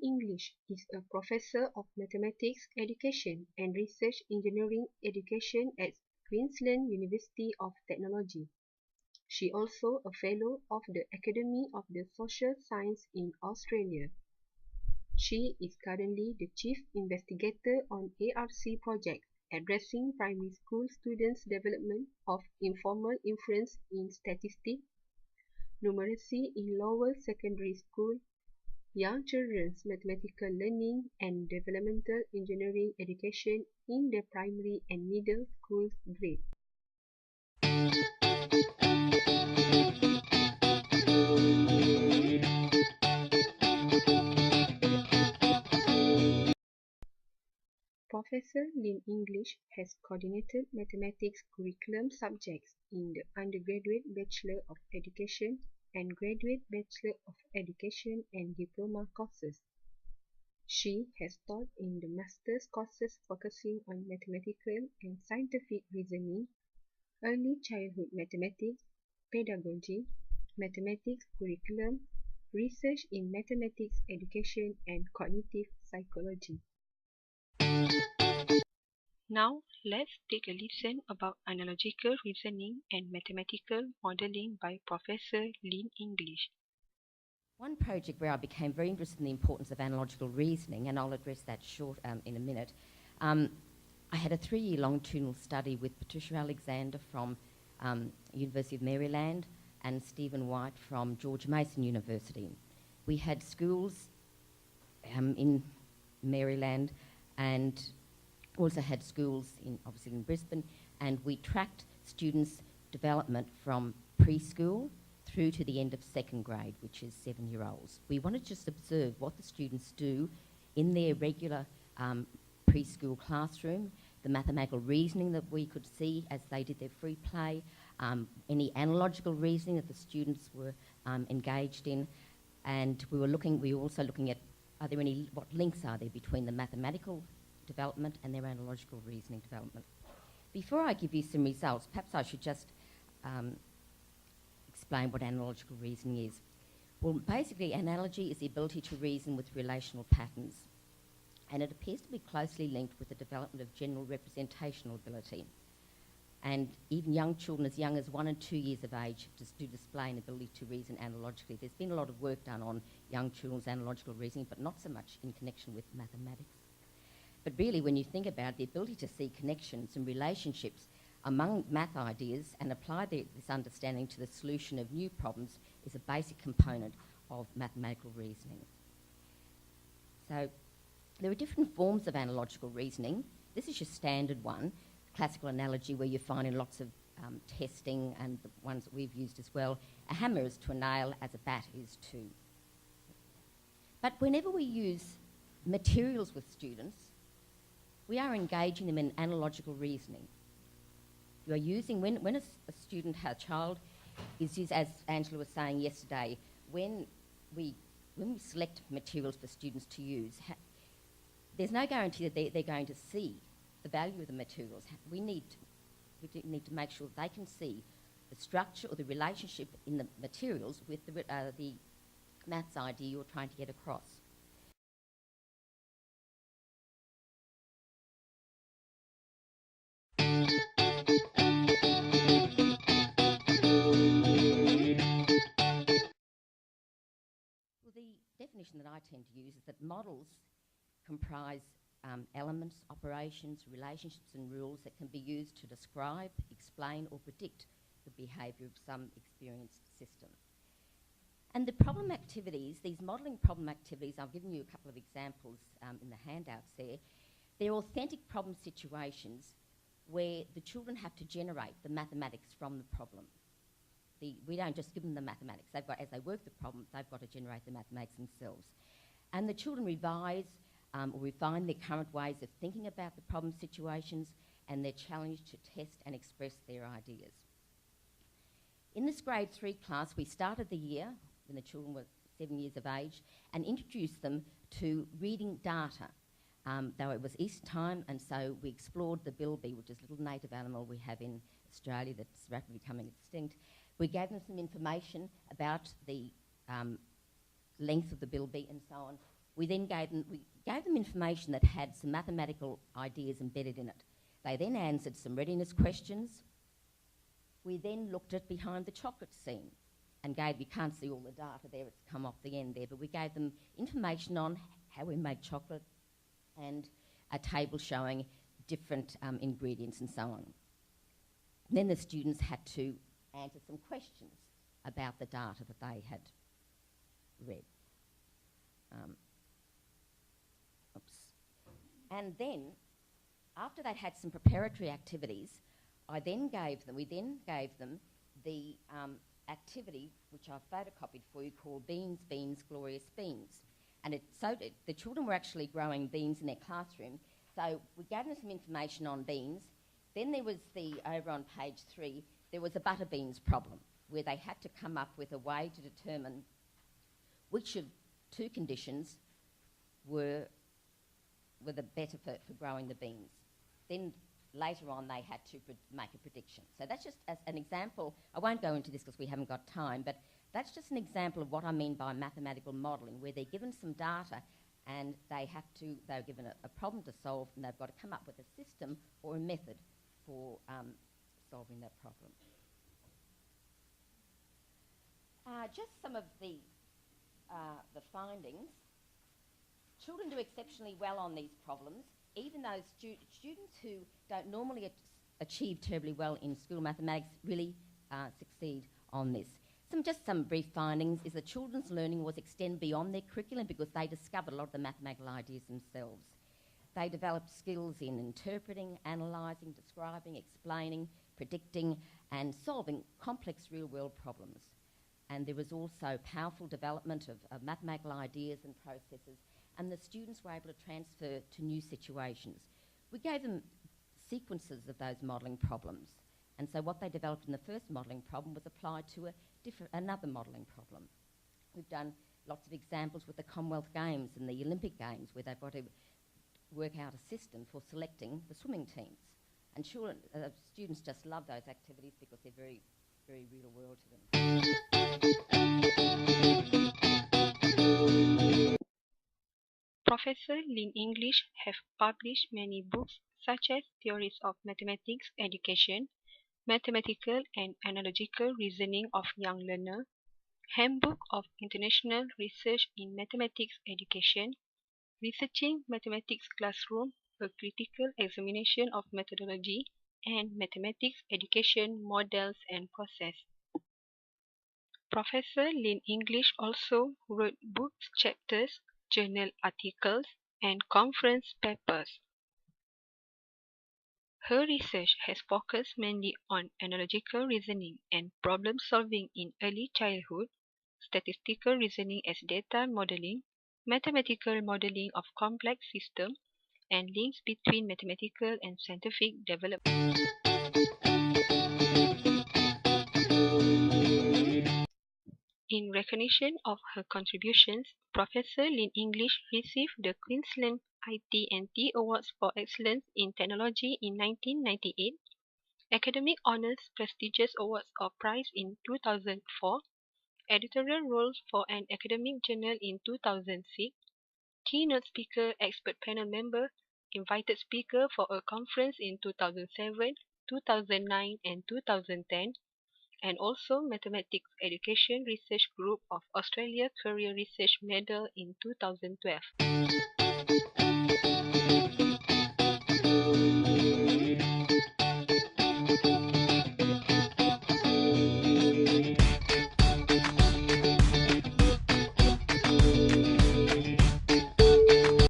English is a professor of mathematics education and research engineering education at Queensland University of Technology. She also a fellow of the Academy of the Social Sciences in Australia. She is currently the chief investigator on ARC project addressing primary school students' development of informal inference in statistics, numeracy in lower secondary school, young children's mathematical learning and developmental engineering education in the primary and middle school grade. Professor Lyn English has coordinated mathematics curriculum subjects in the undergraduate Bachelor of Education and graduate Bachelor of Education and diploma courses. She has taught in the master's courses focusing on mathematical and scientific reasoning, early childhood mathematics, pedagogy, mathematics curriculum, research in mathematics education and cognitive psychology. Now, let's take a listen about analogical reasoning and mathematical modeling by Professor Lyn English. One project where I became very interested in the importance of analogical reasoning, and I'll address that in a minute. I had a 3-year longitudinal study with Patricia Alexander from University of Maryland and Stephen White from George Mason University. We had schools in Maryland and also had schools obviously in Brisbane, and we tracked students' development from preschool through to the end of second grade, which is 7-year-olds. We wanted to just observe what the students do in their regular preschool classroom, the mathematical reasoning that we could see as they did their free play, any analogical reasoning that the students were engaged in, and we were also looking at what links are there between the mathematical development and their analogical reasoning development. Before I give you some results, perhaps I should just explain what analogical reasoning is. Well, basically, analogy is the ability to reason with relational patterns, and it appears to be closely linked with the development of general representational ability. And even young children as young as 1 and 2 years of age do display an ability to reason analogically. There's been a lot of work done on young children's analogical reasoning, but not so much in connection with mathematics. But really, when you think about it, the ability to see connections and relationships among math ideas and apply this understanding to the solution of new problems is a basic component of mathematical reasoning. So there are different forms of analogical reasoning. This is your standard one, classical analogy, where you're finding lots of testing, and the ones that we've used as well. A hammer is to a nail as a bat is to. But whenever we use materials with students, we are engaging them in analogical reasoning. You are using, when a student, a child, is used, as Angela was saying yesterday, when we select materials for students to use, there's no guarantee that they're going to see the value of the materials. We need to make sure that they can see the structure or the relationship in the materials with the maths idea you're trying to get across. The definition that I tend to use is that models comprise elements, operations, relationships and rules that can be used to describe, explain or predict the behaviour of some experienced system. And the problem activities, these modelling problem activities, I've given you a couple of examples in the handouts there. They're authentic problem situations where the children have to generate the mathematics from the problem. We don't just give them the mathematics. As they work the problem, they've got to generate the mathematics themselves. And the children revise or refine their current ways of thinking about the problem situations, and they're challenged to test and express their ideas. In this grade 3 class, we started the year when the children were 7 years of age and introduced them to reading data. Though it was Easter time, and so we explored the bilby, which is a little native animal we have in Australia that's rapidly becoming extinct. We gave them some information about the length of the bilby and so on, we gave them information that had some mathematical ideas embedded in it. They then answered some readiness questions. We then looked at behind the chocolate scene and you can't see all the data there, it's come off the end there, but we gave them information on how we make chocolate and a table showing different ingredients and so on. Then the students had to answer some questions about the data that they had read. And then, after they'd had some preparatory activities, we then gave them the activity, which I've photocopied for you, called Beans, Beans, Glorious Beans. And the children were actually growing beans in their classroom. So we gave them some information on beans. Then there was over on page 3, there was a butter beans problem, where they had to come up with a way to determine which of 2 conditions were the better for growing the beans. Then later on they had to make a prediction. So that's just as an example. I won't go into this because we haven't got time, but that's just an example of what I mean by mathematical modelling, where they're given some data and they're given a problem to solve, and they've got to come up with a system or a method for solving that problem. Just some of the findings. Children do exceptionally well on these problems, even those students who don't normally achieve terribly well in school mathematics really succeed on this. Some brief findings is that children's learning was extended beyond their curriculum because they discovered a lot of the mathematical ideas themselves. They developed skills in interpreting, analysing, describing, explaining, predicting and solving complex real-world problems. And there was also powerful development of mathematical ideas and processes, and the students were able to transfer to new situations. We gave them sequences of those modelling problems, and so what they developed in the first modelling problem was applied to another modelling problem. We've done lots of examples with the Commonwealth Games and the Olympic Games, where they've got to work out a system for selecting the swimming teams. And students just love those activities because they're very, very real world to them. Professor Lyn English have published many books such as Theories of Mathematics Education, Mathematical and Analogical Reasoning of Young Learner, Handbook of International Research in Mathematics Education, Researching Mathematics Classroom, A Critical Examination of Methodology, and Mathematics Education Models and Process. Professor Lyn English also wrote book chapters, journal articles, and conference papers. Her research has focused mainly on analogical reasoning and problem solving in early childhood, statistical reasoning as data modeling, mathematical modeling of complex systems, and links between mathematical and scientific development. In recognition of her contributions, Professor Lyn English received the Queensland IT&T Awards for Excellence in Technology in 1998, Academic Honours Prestigious Awards or Prize in 2004, editorial roles for an academic journal in 2006, keynote speaker, expert panel member, invited speaker for a conference in 2007, 2009 and 2010, and also Mathematics Education Research Group of Australia Career Research Medal in 2012.